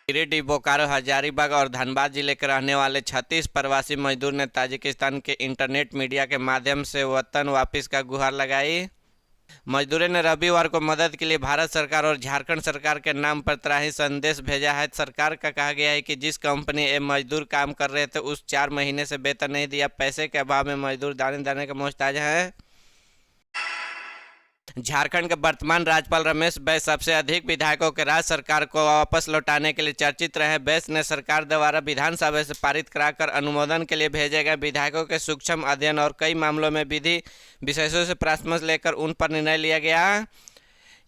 गिरिडीह, बोकारो, हजारीबाग और धनबाद जिले के रहने वाले 36 प्रवासी मजदूर ने ताजिकिस्तान के इंटरनेट मीडिया के माध्यम से वतन वापसी का गुहार लगाई। मजदूरों ने रविवार को मदद के लिए भारत सरकार और झारखंड सरकार के नाम पर त्राही संदेश भेजा है। सरकार का कहा गया है कि जिस कंपनी ये मजदूर काम कर रहे थे उस 4 महीने से वेतन नहीं दिया, पैसे के अभाव में मजदूर दाने दाने के मोहताज हैं। झारखंड के वर्तमान राज्यपाल रमेश बैस सबसे अधिक विधायकों के राज्य सरकार को वापस लौटाने के लिए चर्चित रहे। बैस ने सरकार द्वारा विधानसभा से पारित कराकर अनुमोदन के लिए भेजे गए विधायकों के सूक्ष्म अध्ययन और कई मामलों में विधि विशेषज्ञों से परामर्श लेकर उन पर निर्णय लिया गया।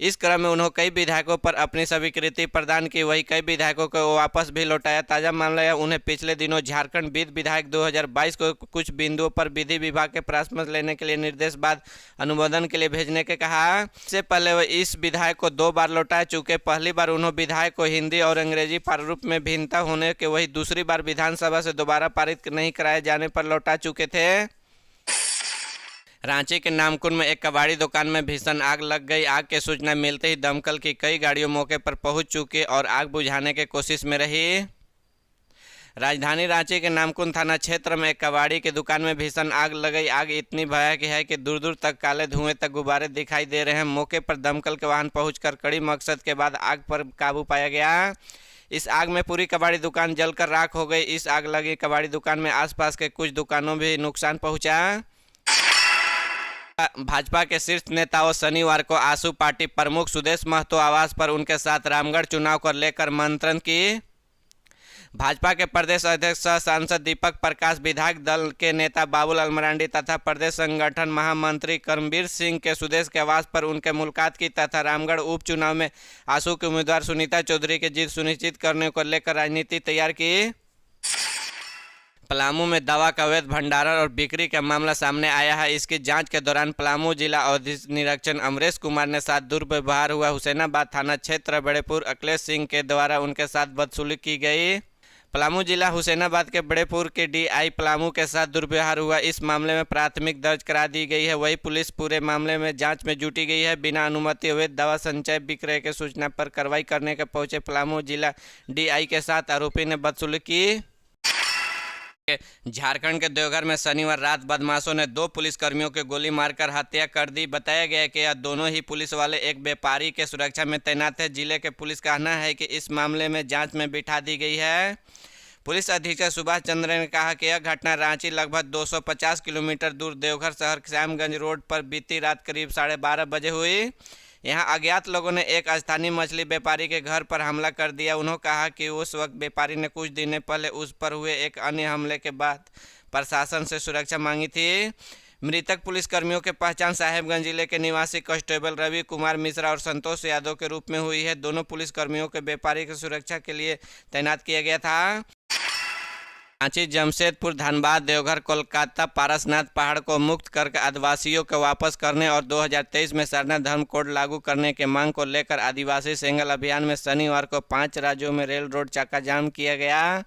इस क्रम में उन्होंने कई विधायकों पर अपनी स्वीकृति प्रदान की, वही कई विधायकों को वापस भी लौटाया। ताज़ा मामला है उन्हें पिछले दिनों झारखंड वित्त विधायक 2022 को कुछ बिंदुओं पर विधि विभाग के परामर्श लेने के लिए निर्देश बाद अनुमोदन के लिए भेजने के कहा। इससे पहले वह इस विधायक को 2 बार लौटा चुके। पहली बार उन्होंने विधायक को हिंदी और अंग्रेजी प्रारूप में भिन्नता होने के, वही दूसरी बार विधानसभा से दोबारा पारित नहीं कराए जाने पर लौटा चुके थे। रांची के नामकुम में एक कबाड़ी दुकान में भीषण आग लग गई। आग की सूचना मिलते ही दमकल की कई गाड़ियां मौके पर पहुंच चुकी और आग बुझाने की कोशिश में रही। राजधानी रांची के नामकुम थाना क्षेत्र में एक कबाड़ी की दुकान में भीषण आग लग गई। आग इतनी भयावह है कि दूर दूर तक काले धुएं तक गुब्बारे दिखाई दे रहे हैं। मौके पर दमकल के वाहन पहुंचकर कड़ी मकसद के बाद आग पर काबू पाया गया। इस आग में पूरी कबाड़ी दुकान जलकर राख हो गई। इस आग लगी कबाड़ी दुकान में आसपास के कुछ दुकानों में भी नुकसान पहुंचा। भाजपा के शीर्ष नेताओं शनिवार को आसू पार्टी प्रमुख सुदेश महतो आवास पर उनके साथ रामगढ़ चुनाव को लेकर मंत्रण की। भाजपा के प्रदेश अध्यक्ष सह सांसद दीपक प्रकाश, विधायक दल के नेता बाबूलाल मरांडी तथा प्रदेश संगठन महामंत्री कर्मवीर सिंह के सुदेश के आवास पर उनके मुलाकात की तथा रामगढ़ उपचुनाव में आसू के उम्मीदवार सुनीता चौधरी की जीत सुनिश्चित करने को लेकर राजनीति तैयार की। पलामू में दवा का अवैध भंडारण और बिक्री का मामला सामने आया है। इसकी जांच के दौरान पलामू जिला औद्योगिक निरीक्षक अमरेश कुमार ने साथ दुर्व्यवहार हुआ। हुसैनाबाद थाना क्षेत्र बड़ेपुर अखिलेश सिंह के द्वारा उनके साथ बदसलूकी की गई। पलामू जिला हुसैनाबाद के बड़ेपुर के डीआई पलामू के साथ दुर्व्यवहार हुआ। इस मामले में प्राथमिक दर्ज करा दी गई है। वही पुलिस पूरे मामले में जांच में जुटी गई है। बिना अनुमति अवैध दवा संचय विक्रय के सूचना पर कार्रवाई करने के पहुंचे पलामू जिला डीआई के साथ आरोपी ने बदसलूकी की। झारखंड के देवघर में शनिवार रात बदमाशों ने 2 पुलिसकर्मियों की गोली मारकर हत्या कर दी। बताया गया कि यह दोनों ही पुलिस वाले एक व्यापारी के सुरक्षा में तैनात है। जिले के पुलिस का कहना है कि इस मामले में जांच में बिठा दी गई है। पुलिस अधीक्षक सुभाष चंद्र ने कहा कि यह घटना रांची लगभग 250 किलोमीटर दूर देवघर शहर श्यामगंज रोड पर बीती रात करीब 12:30 बजे हुई। यहां अज्ञात लोगों ने एक स्थानीय मछली व्यापारी के घर पर हमला कर दिया। उन्होंने कहा कि उस वक्त व्यापारी ने कुछ दिन पहले उस पर हुए एक अन्य हमले के बाद प्रशासन से सुरक्षा मांगी थी। मृतक पुलिसकर्मियों की पहचान साहेबगंज जिले के निवासी कांस्टेबल रवि कुमार मिश्रा और संतोष यादव के रूप में हुई है। दोनों पुलिसकर्मियों को व्यापारी की सुरक्षा के लिए तैनात किया गया था। रांची, जमशेदपुर, धनबाद, देवघर, कोलकाता पारसनाथ पहाड़ को मुक्त करके आदिवासियों को वापस करने और 2023 में सरना धर्म कोड लागू करने के मांग को लेकर आदिवासी सेंगल अभियान में शनिवार को 5 राज्यों में रेल रोड चक्का जाम किया गया।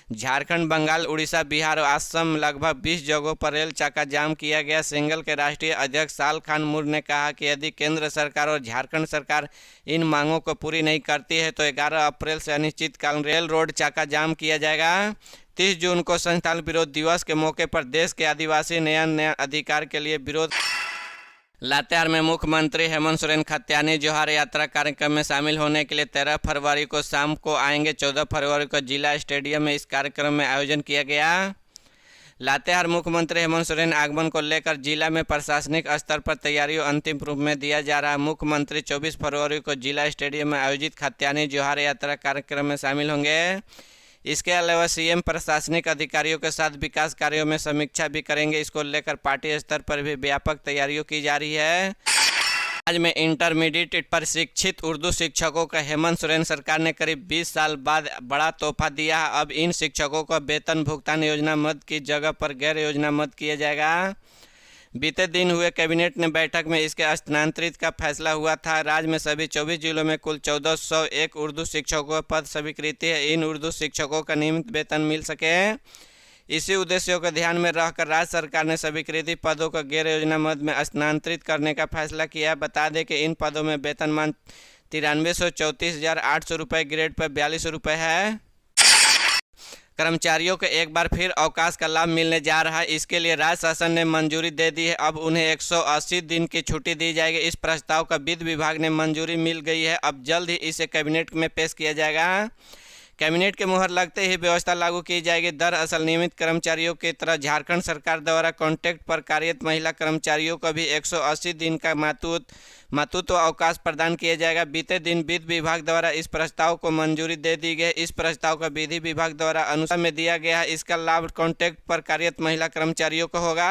झारखंड, बंगाल, उड़ीसा, बिहार और असम लगभग 20 जगहों पर रेल चक्का जाम किया गया। सेंगल के राष्ट्रीय अध्यक्ष साल खान मुर ने कहा कि यदि केंद्र सरकार और झारखंड सरकार इन मांगों को पूरी नहीं करती है तो 11 अप्रैल से अनिश्चितकाल रेल रोड चक्का जाम किया जाएगा। 30 जून को संविधान विरोध दिवस के मौके पर देश के आदिवासी नया अधिकार के लिए विरोध। लातेहार में मुख्यमंत्री हेमंत सोरेन खत्यानी जोहार यात्रा कार्यक्रम में शामिल होने के लिए 13 फरवरी को शाम को आएंगे। 14 फरवरी को जिला स्टेडियम में इस कार्यक्रम में आयोजन किया गया। लातेहार मुख्यमंत्री हेमंत सोरेन आगमन को लेकर जिला में प्रशासनिक स्तर पर तैयारियों अंतिम रूप में दिया जा रहा है। मुख्यमंत्री 24 फरवरी को जिला स्टेडियम में आयोजित खत्यानी जोहार यात्रा कार्यक्रम में शामिल होंगे। इसके अलावा सीएम प्रशासनिक अधिकारियों के साथ विकास कार्यों में समीक्षा भी करेंगे। इसको लेकर पार्टी स्तर पर भी व्यापक तैयारियों की जा रही है। आज में इंटरमीडिएट प्रशिक्षित उर्दू शिक्षकों का हेमंत सोरेन सरकार ने करीब 20 साल बाद बड़ा तोहफा दिया है। अब इन शिक्षकों को वेतन भुगतान योजना मद की जगह पर गैर योजना मद किया जाएगा। बीते दिन हुए कैबिनेट ने बैठक में इसके स्थानांतरित का फैसला हुआ था। राज्य में सभी 24 जिलों में कुल 1401 उर्दू शिक्षकों पद स्वीकृति है। इन उर्दू शिक्षकों का नियमित वेतन मिल सके, इसी उद्देश्यों को ध्यान में रखकर राज्य सरकार ने स्वीकृति पदों को गैर योजना मद में स्थानांतरित करने का फैसला किया। बता दें कि इन पदों में वेतनमान 93,34,800 रुपये, ग्रेड पर 42 रुपये है। कर्मचारियों को एक बार फिर अवकाश का लाभ मिलने जा रहा है। इसके लिए राज्य शासन ने मंजूरी दे दी है। अब उन्हें 180 दिन की छुट्टी दी जाएगी। इस प्रस्ताव का वित्त विभाग ने मंजूरी मिल गई है। अब जल्द ही इसे कैबिनेट में पेश किया जाएगा। कैबिनेट के मुहर लगते ही व्यवस्था लागू की जाएगी। दरअसल नियमित कर्मचारियों की तरह झारखंड सरकार द्वारा कॉन्ट्रैक्ट पर कार्यरत महिला कर्मचारियों को भी 180 दिन का मातृत्व अवकाश प्रदान किया जाएगा। बीते दिन वित्त विभाग द्वारा इस प्रस्ताव को मंजूरी दे दी गई। इस प्रस्ताव का विधि विभाग द्वारा अनुसार में दिया गया है। इसका लाभ कॉन्ट्रैक्ट पर कार्यरत महिला कर्मचारियों को होगा।